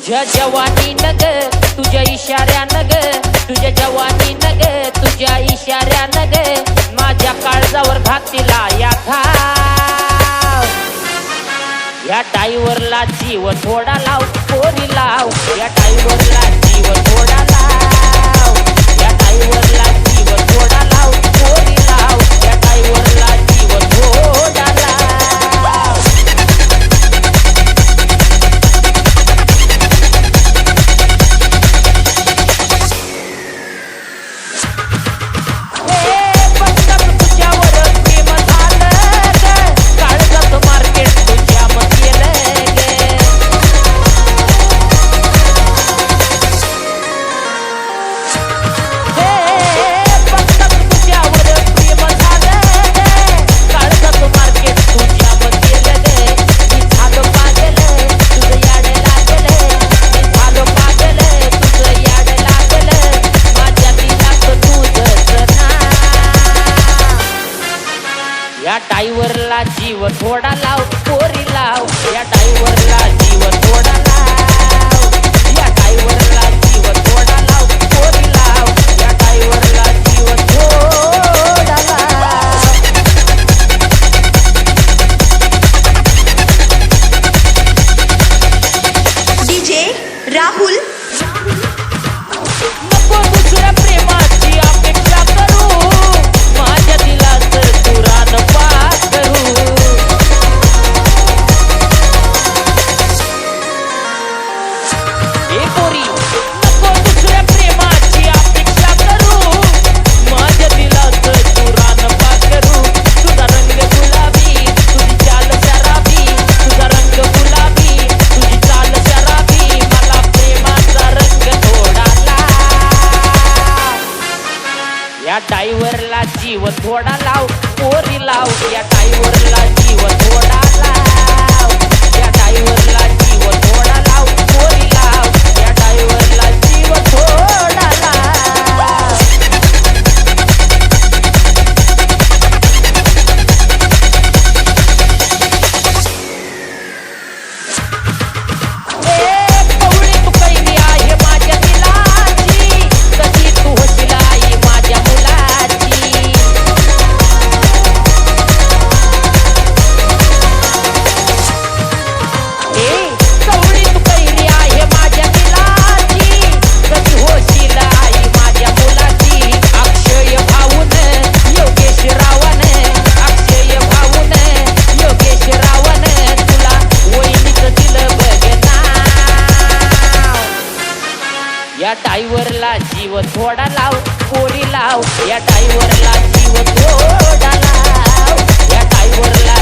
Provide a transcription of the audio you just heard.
तुझ्या जवानी नग तुझ्या इशाऱ्या नग तुझ्या जवानी नग तुझ्या इशाऱ्या नग माझ्या काळजावर घातीला या घाव या टाईवरला जीव थोडा लाव पोरी लाव या टाईवरला जीव थोडा लाव या टाईवरला जीव थोडा लाव पोरी लाव या टाईवरला जीव थोडा लाव या टाईवरला जीव थोडा लाव पोरी लाव या टाईवरला जीव थोडा लाव या टाईवरला जीव थोडा लाव पोरी लाव या टाईवरला जीव थोडा लाव डीजे राहुल नको दुसऱ्या प्रेमाची अपेक्षा करू माझ्या दिलाचं तुरान पाकरू ए पोरी नको दुसऱ्या प्रेमाची अपेक्षा करू माझ्या दिलाचं तुरान पाकरू तुझा रंग गुलाबी तुझी चाल शराबी तुझा रंग गुलाबी तुझी चाल शराबी मला प्रेमाचा रंग थोडा लाव या टाईवरला जीव थोडा लाव पोरी लाव या टाईवरला जीव थोडा लाव या टाईवरला जीव थोडा लाव पोरी लाव या टाईवरला जीव थोडा लाव कवळी तू कैरी आहे माझ्या दिलाची कधी तू होशील आई माझ्या मुलाची कवळी तू कैरी आहे माझ्या दिलाची कधी होशील आई माझ्या मुलाची अक्षय भाऊन योगेश रावण अक्षय भाऊन योगेश रावण तुला वहिनीचं दिलं बघना या टाईवरला जीव थोडा लाव पोरी लाव या टाईवरला जीव थोडा लाव या टाईवरला